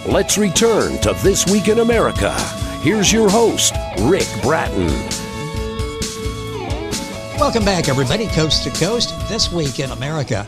Let's return to This Week in America. Here's your host, Rick Bratton. Welcome back, everybody, coast to coast, This Week in America.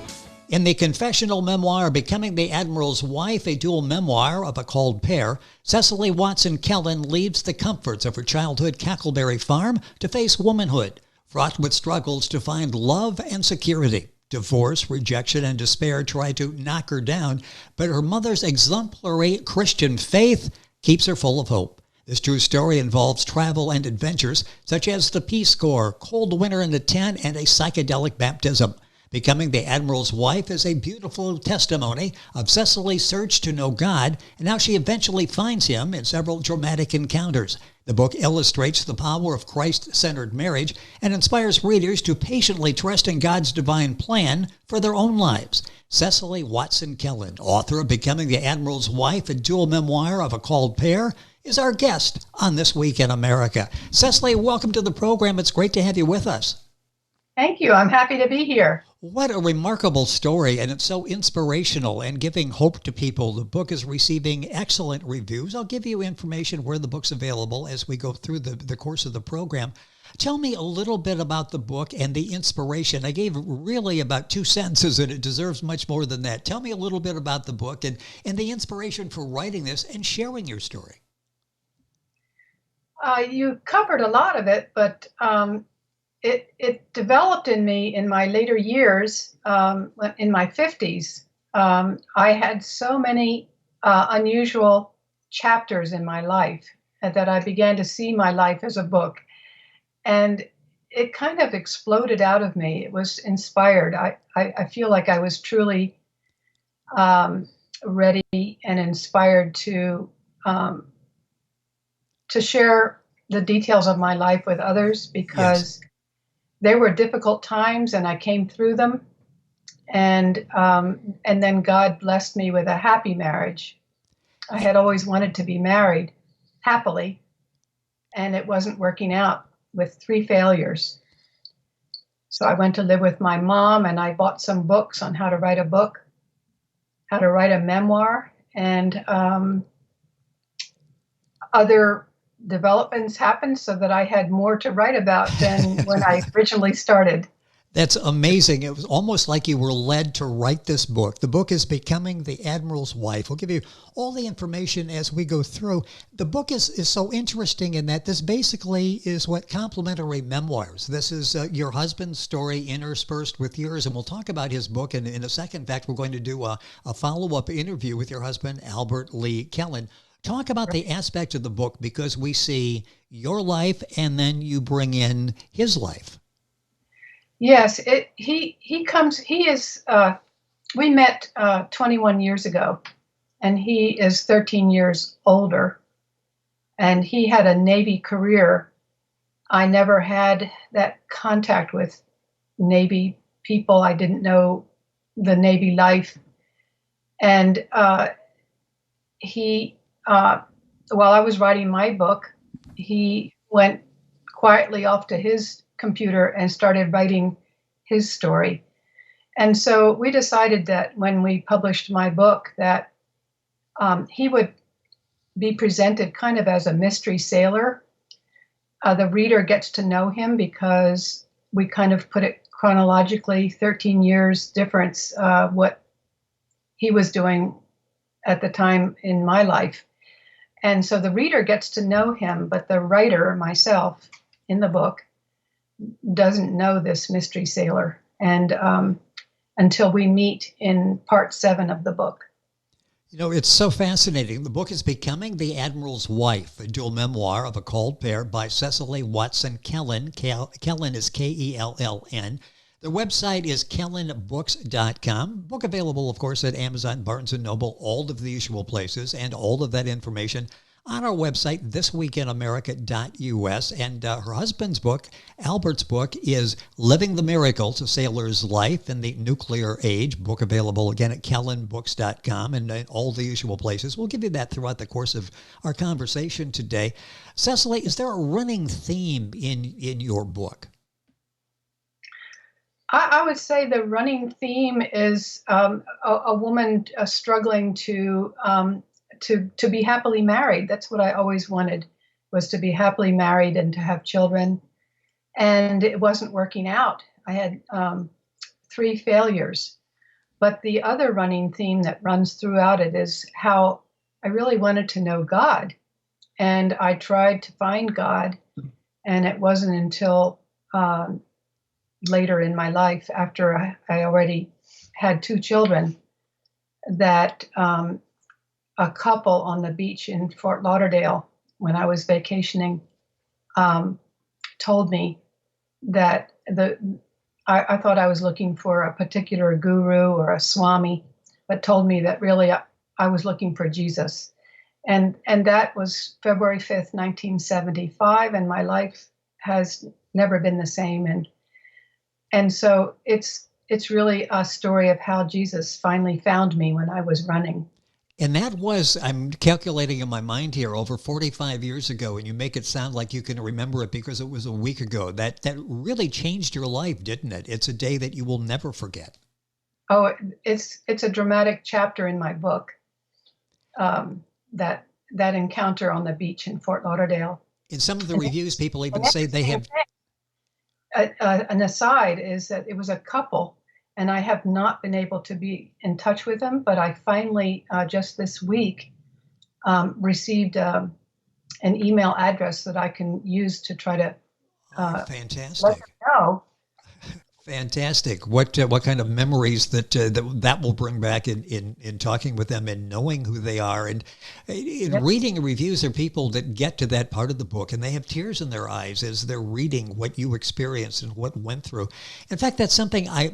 In the confessional memoir, Becoming the Admiral's Wife, a dual memoir of a called pair, Cecily Watson Kelln leaves the comforts of her childhood Cackleberry Farm to face womanhood, fraught with struggles to find love and security. Divorce, rejection, and despair try to knock her down, but her mother's exemplary Christian faith keeps her full of hope. This true story involves travel and adventures, such as the Peace Corps, cold winter in the tent, and a psychedelic baptism. Becoming the Admiral's Wife is a beautiful testimony of Cecily's search to know God and how she eventually finds him in several dramatic encounters. The book illustrates the power of Christ-centered marriage and inspires readers to patiently trust in God's divine plan for their own lives. Cecily Watson Kelln, author of Becoming the Admiral's Wife, a dual memoir of a called pair, is our guest on This Week in America. Cecily, welcome to the program. It's great to have you with us. Thank you. I'm happy to be here. What a remarkable story, and it's so inspirational and giving hope to people. The book is receiving excellent reviews. I'll give you information where the book's available as we go through the course of the program. Tell me a little bit about the book and the inspiration. I gave really about 2 sentences, and it deserves much more than that. Tell me a little bit about the book and the inspiration for writing this and sharing your story. You covered a lot of it, but it developed in me in my later years, in my 50s. I had so many unusual chapters in my life that I began to see my life as a book. And it kind of exploded out of me. It was inspired. I feel like I was truly ready and inspired to share the details of my life with others, because there were difficult times and I came through them. And then God blessed me with a happy marriage. I had always wanted to be married happily, and it wasn't working out with 3 failures. So I went to live with my mom, and I bought some books on how to write a book, how to write a memoir, and other developments happened so that I had more to write about than when I originally started. That's amazing. It was almost like you were led to write this book. The book is Becoming the Admiral's Wife. We'll give you all the information as we go through. The book is so interesting in that this basically is what complementary memoirs. This is your husband's story interspersed with yours, and we'll talk about his book in a second. In fact, we're going to do a follow-up interview with your husband, Albert Lee Kelln. Talk about the aspect of the book, because we see your life and then you bring in his life. Yes, we met 21 years ago, and he is 13 years older, and he had a Navy career. I never had that contact with Navy people. I didn't know the Navy life. And while I was writing my book, he went quietly off to his computer and started writing his story. And so we decided that when we published my book, that he would be presented kind of as a mystery sailor. The reader gets to know him because we kind of put it chronologically, 13 years difference, what he was doing at the time in my life. And so the reader gets to know him, but the writer, myself, in the book, doesn't know this mystery sailor, and until we meet in part 7 of the book. You know, it's so fascinating. The book is Becoming the Admiral's Wife, a dual memoir of a called pair by Cecily Watson Kelln. Kelln is Kelln. Their website is kellnbooks.com. Book available, of course, at Amazon, Barnes & Noble, all of the usual places, and all of that information on our website, thisweekinamerica.us. And her husband's book, Albert's book, is Living the Miracles, A Sailor's Life in the Nuclear Age. Book available, again, at kellnbooks.com and all the usual places. We'll give you that throughout the course of our conversation today. Cecily, is there a running theme in your book? I would say the running theme is a woman struggling to to be happily married. That's what I always wanted, was to be happily married and to have children. And it wasn't working out. I had 3 failures. But the other running theme that runs throughout it is how I really wanted to know God. And I tried to find God. And it wasn't until later in my life, after I already had 2 children, that a couple on the beach in Fort Lauderdale, when I was vacationing, told me that I thought I was looking for a particular guru or a swami, but told me that really I was looking for Jesus. And that was February 5th, 1975, and my life has never been the same. And so it's really a story of how Jesus finally found me when I was running. And that was, I'm calculating in my mind here, over 45 years ago, and you make it sound like you can remember it because it was a week ago. That really changed your life, didn't it? It's a day that you will never forget. Oh, it's a dramatic chapter in my book, that encounter on the beach in Fort Lauderdale. In some of the reviews, people even say they have... An aside is that it was a couple, and I have not been able to be in touch with them, but I finally, just this week, received an email address that I can use to try to fantastic. let them know. Fantastic. What kind of memories that will bring back in talking with them and knowing who they are. And in reading reviews, are people that get to that part of the book and they have tears in their eyes as they're reading what you experienced and what went through. In fact, that's something I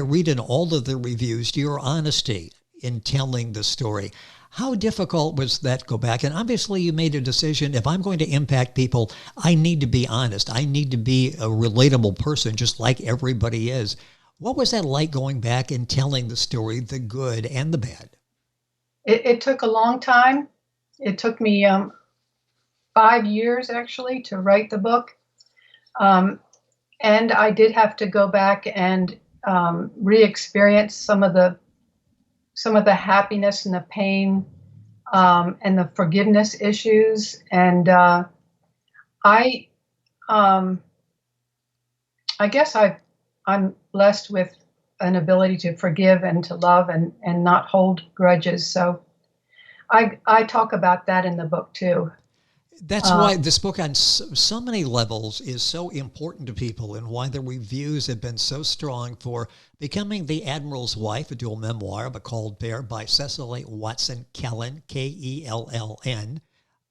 read in all of the reviews, your honesty in telling the story. How difficult was that, go back? And obviously you made a decision, if I'm going to impact people, I need to be honest. I need to be a relatable person, just like everybody is. What was that like, going back and telling the story, the good and the bad? It took a long time. It took me 5 years, actually, to write the book. And I did have to go back and re-experience some of the happiness and the pain, and the forgiveness issues. And I guess I'm blessed with an ability to forgive and to love and not hold grudges. So I talk about that in the book too. That's why this book on so many levels is so important to people, and why the reviews have been so strong for Becoming the Admiral's Wife, a dual memoir, but called Bear, by Cecily Watson Kelln, Kelln.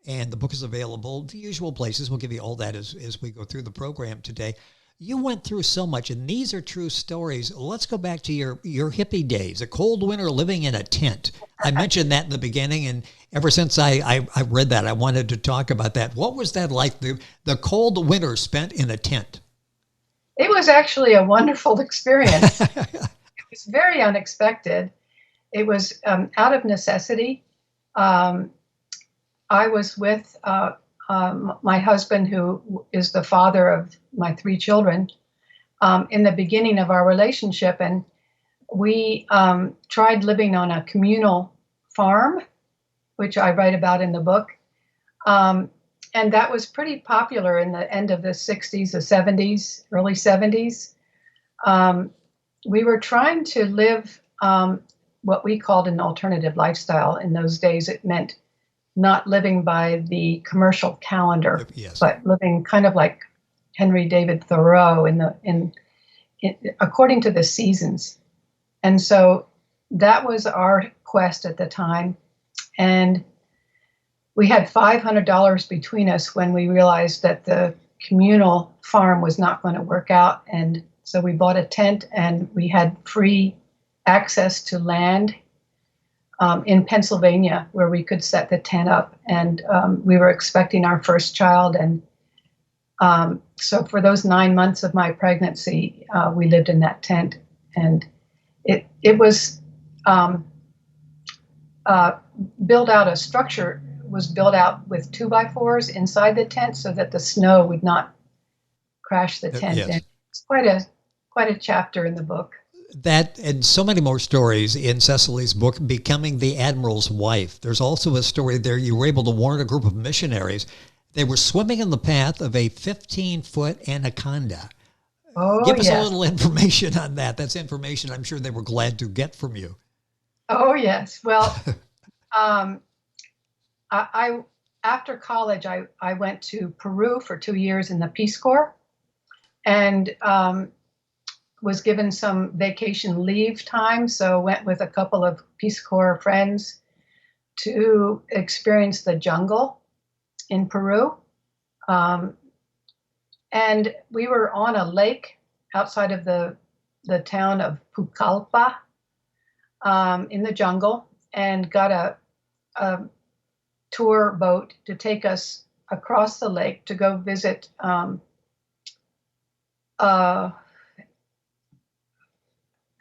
And the book is available the usual places. We'll give you all that as we go through the program today. You went through so much, and these are true stories. Let's go back to your hippie days, a cold winter living in a tent. I mentioned that in the beginning, and ever since I read that, I wanted to talk about that. What was that like, the cold winter spent in a tent? It was actually a wonderful experience. It was very unexpected. It was out of necessity. I was with my husband, who is the father of my 3 children, in the beginning of our relationship. And we tried living on a communal farm, which I write about in the book. And that was pretty popular in the end of the 60s, the 70s, early 70s. We were trying to live what we called an alternative lifestyle. In those days, it meant not living by the commercial calendar, yes, but living kind of like Henry David Thoreau according to the seasons. And so that was our quest at the time. And we had $500 between us when we realized that the communal farm was not going to work out. And so we bought a tent, and we had free access to land in Pennsylvania where we could set the tent up. And we were expecting our first child. And so for those 9 months of my pregnancy, we lived in that tent. And it was built out, a structure was built out with 2x4s inside the tent so that the snow would not crash the tent. Yes. And it's quite a chapter in the book. That and so many more stories in Cecily's book, Becoming the Admiral's Wife. There's also a story there. You were able to warn a group of missionaries. They were swimming in the path of a 15-foot anaconda. Oh, Give us a yes. little information on that. That's information I'm sure they were glad to get from you. Oh, yes. Well, I after college, I went to Peru for 2 years in the Peace Corps, and was given some vacation leave time, so went with a couple of Peace Corps friends to experience the jungle in Peru. And we were on a lake outside of the town of Pucallpa, in the jungle, and got a tour boat to take us across the lake to go visit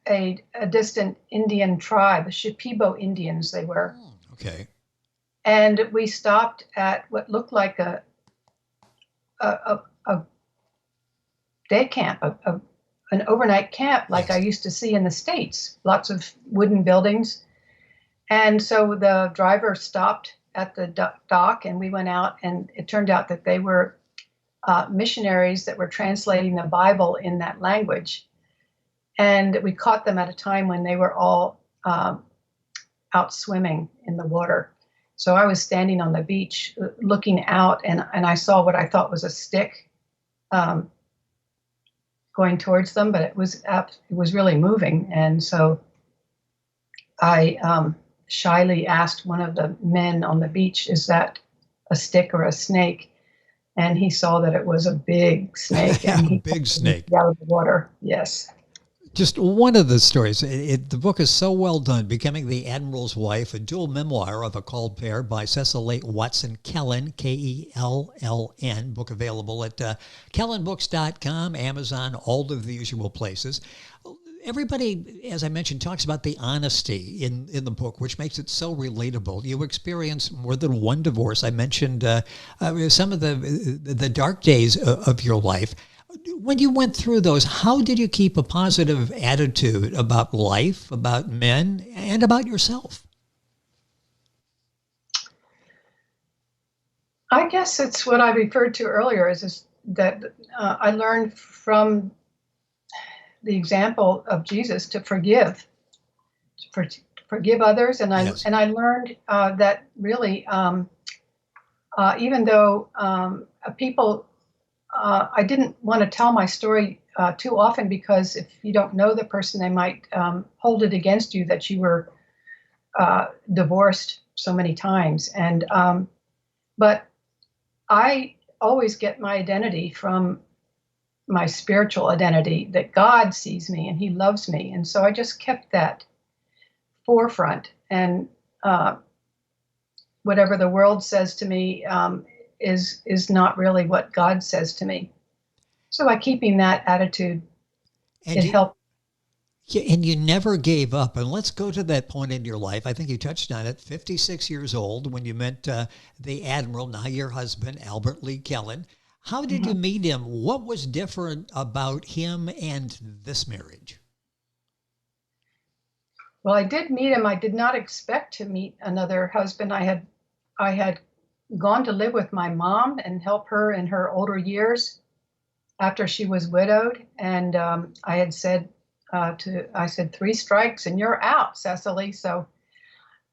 a distant Indian tribe, Shipibo Indians they were. Okay. And we stopped at what looked like a day camp, an overnight camp like I used to see in the States, lots of wooden buildings. And so the driver stopped at the dock, and we went out, and it turned out that they were missionaries that were translating the Bible in that language. And we caught them at a time when they were all out swimming in the water. So I was standing on the beach looking out, and I saw what I thought was a stick going towards them, but it was really moving. And so I shyly asked one of the men on the beach, "Is that a stick or a snake?" And he saw that it was a big snake. Yeah, and he big snake. out of the water. Yes. Just one of the stories. The book is so well done. Becoming the Admiral's Wife, a dual memoir of a called pair by Cecily Watson Kelln, Kelln. Book available at KellnBooks.com, Amazon, all of the usual places. Everybody, as I mentioned, talks about the honesty in the book, which makes it so relatable. You experience more than one divorce. I mentioned some of the dark days of your life. When you went through those, how did you keep a positive attitude about life, about men, and about yourself? I guess it's what I referred to earlier, is that I learned from the example of Jesus to forgive others, and I learned that really, even though people. I didn't want to tell my story too often, because if you don't know the person, they might hold it against you that you were divorced so many times. And but I always get my identity from my spiritual identity, that God sees me and He loves me, and so I just kept that forefront. And whatever the world says to me is not really what God says to me. So by keeping that attitude, it helped. And you never gave up. And let's go to that point in your life. I think you touched on it. 56 years old when you met the Admiral, now your husband, Albert Lee Kelln. How did you meet him? What was different about him and this marriage? Well, I did meet him. I did not expect to meet another husband. I had gone to live with my mom and help her in her older years after she was widowed. And I had said, I said, 3 strikes and you're out, Cecily. So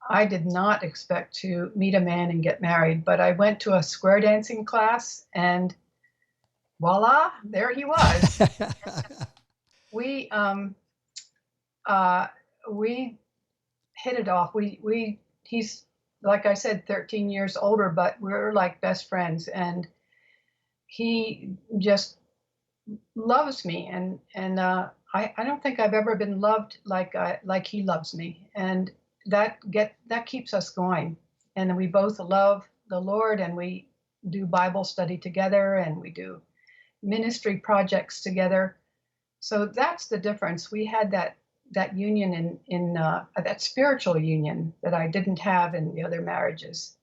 I did not expect to meet a man and get married, but I went to a square dancing class, and voila, there he was. We hit it off. He's, like I said, 13 years older, but we're like best friends, and he just loves me, and I don't think I've ever been loved like he loves me, and that keeps us going. And we both love the Lord, and we do Bible study together, and we do ministry projects together. So that's the difference. We had that union in that spiritual union that I didn't have in the other marriages.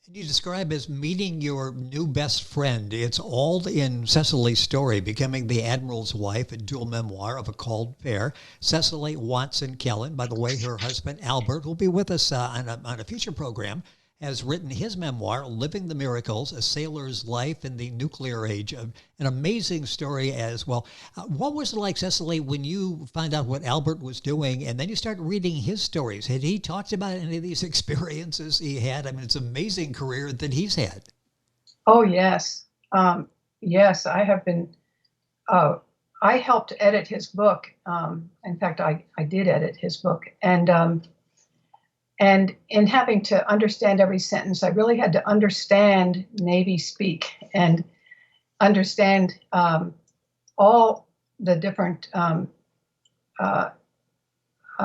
You describe as meeting your new best friend. It's all in Cecily's story, becoming the Admiral's wife, a dual memoir of a called pair. Cecily Watson Kelln, by the way, her husband Albert, will be with us on a future program, has written his memoir, Living the Miracles, A Sailor's Life in the Nuclear Age. An amazing story as well. What was it like, Cecily, when you found out what Albert was doing and then you started reading his stories? Had he talked about any of these experiences he had? I mean, it's an amazing career that he's had. Oh, yes. Yes, I have been. I helped edit his book. In fact, I did edit his book. And in having to understand every sentence, I really had to understand Navy speak and understand all the different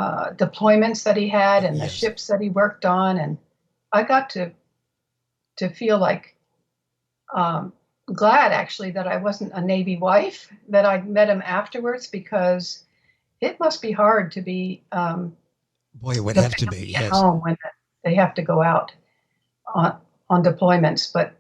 deployments that he had and the ships that he worked on. And I got to feel like glad, actually, that I wasn't a Navy wife, that I met him afterwards, because it must be hard to be Boy, it would have to be, at yes. home when they have to go out on deployments. But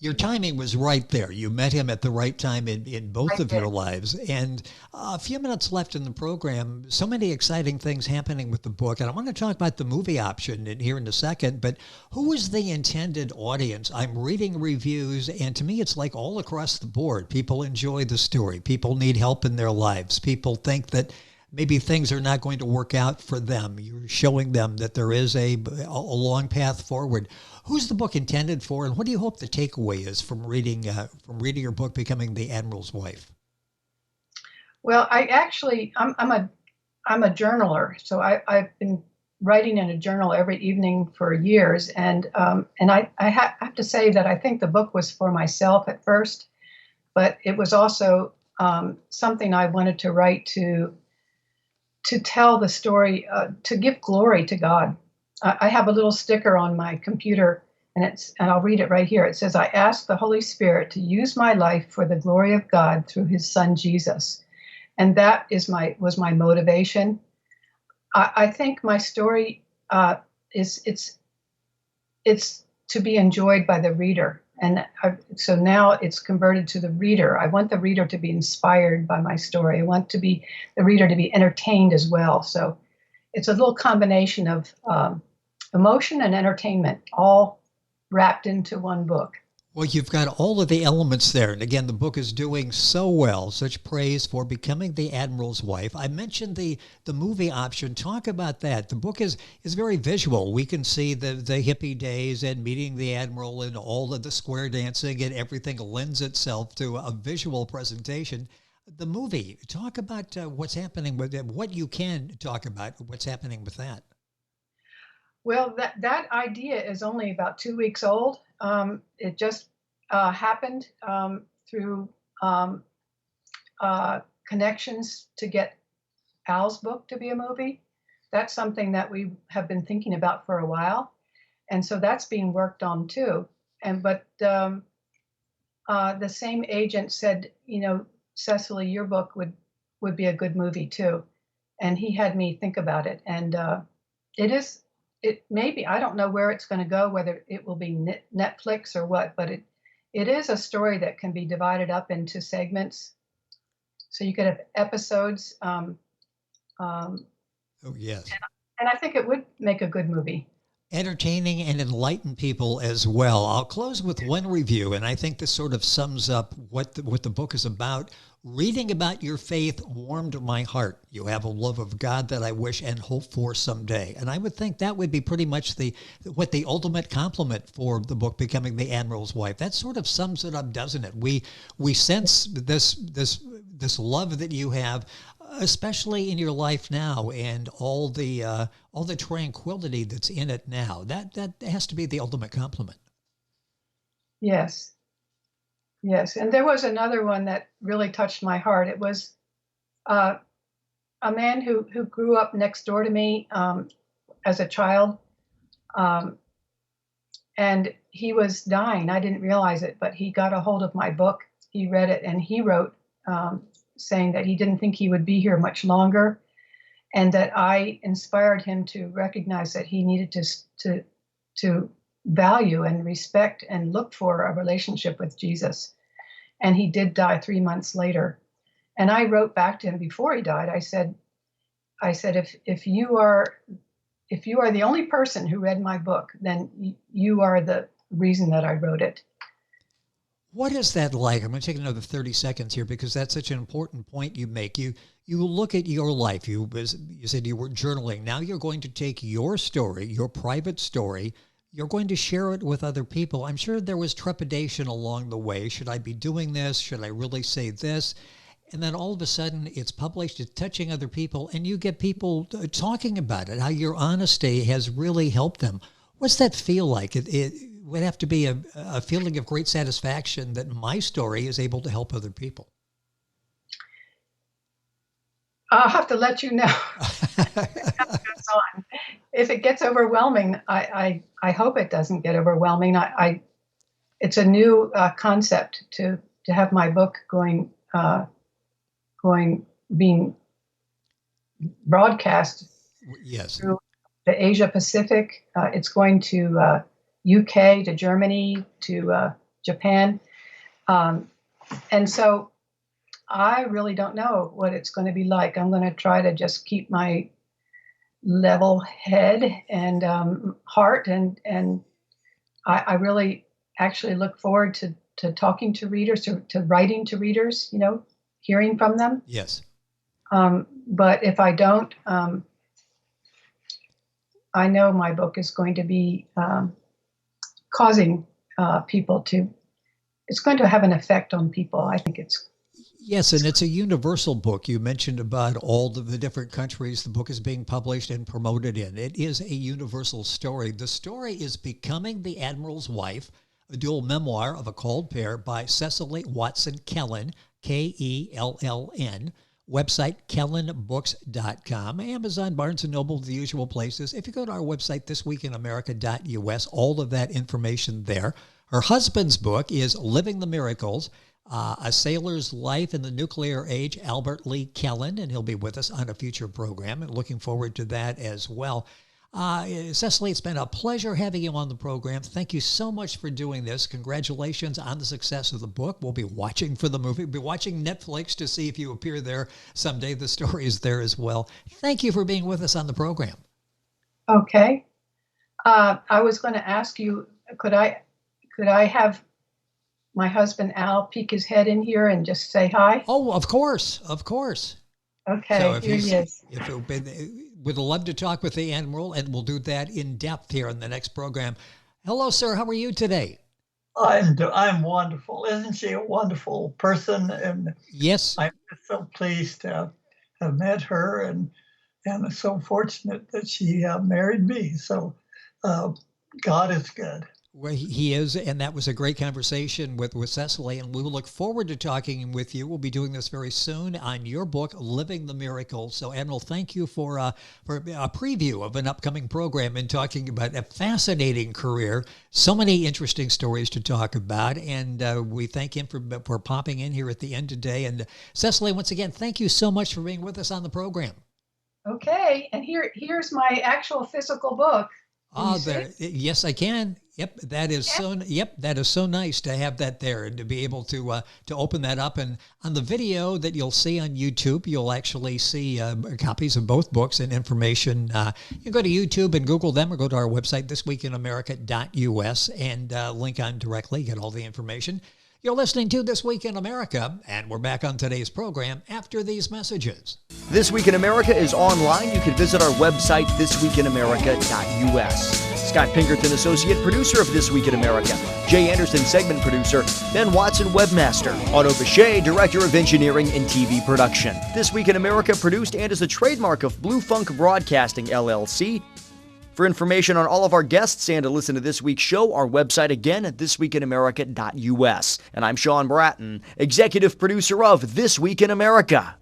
your timing was right there. You met him at the right time in both of your lives. And a few minutes left in the program. So many exciting things happening with the book. And I want to talk about the movie option here in a second. But who is the intended audience? I'm reading reviews, and to me, it's like all across the board. People enjoy the story. People need help in their lives. People think that maybe things are not going to work out for them. You're showing them that there is a long path forward. Who's the book intended for, and what do you hope the takeaway is from reading your book, Becoming the Admiral's Wife? Well, I'm a journaler, so I've been writing in a journal every evening for years, and I have to say that I think the book was for myself at first, but it was also something I wanted to write to tell the story, to give glory to God. I have a little sticker on my computer, and I'll read it right here. It says, "I ask the Holy Spirit to use my life for the glory of God through His Son Jesus," and that was my motivation. I think my story it's to be enjoyed by the reader, and so now it's converted to the reader. I want the reader to be inspired by my story. I want the reader to be entertained as well. So it's a little combination of emotion and entertainment, all wrapped into one book. Well, you've got all of the elements there. And again, the book is doing so well. Such praise for Becoming the Admiral's Wife. I mentioned the movie option. Talk about that. The book is very visual. We can see the hippie days and meeting the Admiral and all of the square dancing, and everything lends itself to a visual presentation. The movie, talk about what's happening with it, what you can talk about, what's happening with that. Well, that idea is only about 2 weeks old. It just happened through connections to get Al's book to be a movie. That's something that we have been thinking about for a while, and so that's being worked on too. But the same agent said, Cecily, your book would be a good movie too, and he had me think about it. And it maybe, I don't know where it's going to go, whether it will be Netflix or what, but it is a story that can be divided up into segments. So you could have episodes. Oh, yes. And I think it would make a good movie. Entertaining and enlighten people as well. I'll close with one review, and I think this sort of sums up what the book is about. Reading about your faith warmed my heart. You have a love of God that I wish and hope for someday. And I would think that would be pretty much the ultimate compliment for the book, Becoming the Admiral's Wife. That sort of sums it up, doesn't it? We sense this love that you have, especially in your life now, and all the tranquility that's in it now. That has to be the ultimate compliment. Yes. Yes. And there was another one that really touched my heart. It was a man who grew up next door to me as a child. And he was dying. I didn't realize it, but he got a hold of my book. He read it, and he wrote saying that he didn't think he would be here much longer. and that I inspired him to recognize that he needed to value and respect and look for a relationship with Jesus. And he did die 3 months later. And I wrote back to him before he died. I said, if you are the only person who read my book, then you are the reason that I wrote it. What is that like? I'm going to take another 30 seconds here because that's such an important point you make. You look at your life. You said you were journaling. Now you're going to take your story, your private story. You're going to share it with other people. I'm sure there was trepidation along the way. Should I be doing this? Should I really say this? And then all of a sudden it's published, it's touching other people, and you get people talking about it, how your honesty has really helped them. What's that feel like? It would have to be a feeling of great satisfaction that my story is able to help other people. I'll have to let you know. If it gets overwhelming, I hope it doesn't get overwhelming. It's a new concept to have my book being broadcast. Yes. Through the Asia Pacific. It's going to UK, to Germany, to Japan. And so I really don't know what it's going to be like. I'm going to try to just keep my level head and heart, and I really actually look forward to talking to readers, to writing to readers, hearing from them. Yes. But if I don't, I know my book is going to be causing people it's going to have an effect on people. I think it's. Yes, and it's a universal book. You mentioned about all the different countries the book is being published and promoted in. It is a universal story. The story is Becoming the Admiral's Wife, a dual memoir of a called pair by Cecily Watson Kelln, Kelln. Website, kellnbooks.com. Amazon, Barnes & Noble, the usual places. If you go to our website, thisweekinamerica.us, all of that information there. Her husband's book is Living the Miracles, A Sailor's Life in the Nuclear Age, Albert Lee Kelln, and he'll be with us on a future program, and looking forward to that as well. Cecily, it's been a pleasure having you on the program. Thank you so much for doing this. Congratulations on the success of the book. We'll be watching for the movie. We'll be watching Netflix to see if you appear there someday. The story is there as well. Thank you for being with us on the program. Okay. I was going to ask you, could I have my husband Al peek his head in here and just say hi? Oh, of course. Of course. Okay, so if here he is. We'd love to talk with the Admiral, and we'll do that in depth here in the next program. Hello, sir. How are you today? I'm wonderful. Isn't she a wonderful person? And yes, I'm so pleased to have met her, and so fortunate that she married me. So God is good. Well, he is, and that was a great conversation with Cecily, and we will look forward to talking with you. We'll be doing this very soon on your book, Living the Miracle. So, Admiral, thank you for a preview of an upcoming program and talking about a fascinating career. So many interesting stories to talk about, and we thank him for popping in here at the end today. And Cecily, once again, thank you so much for being with us on the program. Okay, and here's my actual physical book. There. Yes, I can. Yep, that is that is so nice to have that there and to be able to open that up. And on the video that you'll see on YouTube, you'll actually see copies of both books and information. You can go to YouTube and Google them, or go to our website, thisweekinamerica.us, and link on directly, get all the information. You're listening to This Week in America, and we're back on today's program after these messages. This Week in America is online. You can visit our website, thisweekinamerica.us. Scott Pinkerton, associate producer of This Week in America. Jay Anderson, segment producer. Ben Watson, webmaster. Otto Bechet, director of engineering and TV production. This Week in America produced and is a trademark of Blue Funk Broadcasting, LLC. For information on all of our guests and to listen to this week's show, our website again at thisweekinamerica.us. And I'm Sean Bratton, executive producer of This Week in America.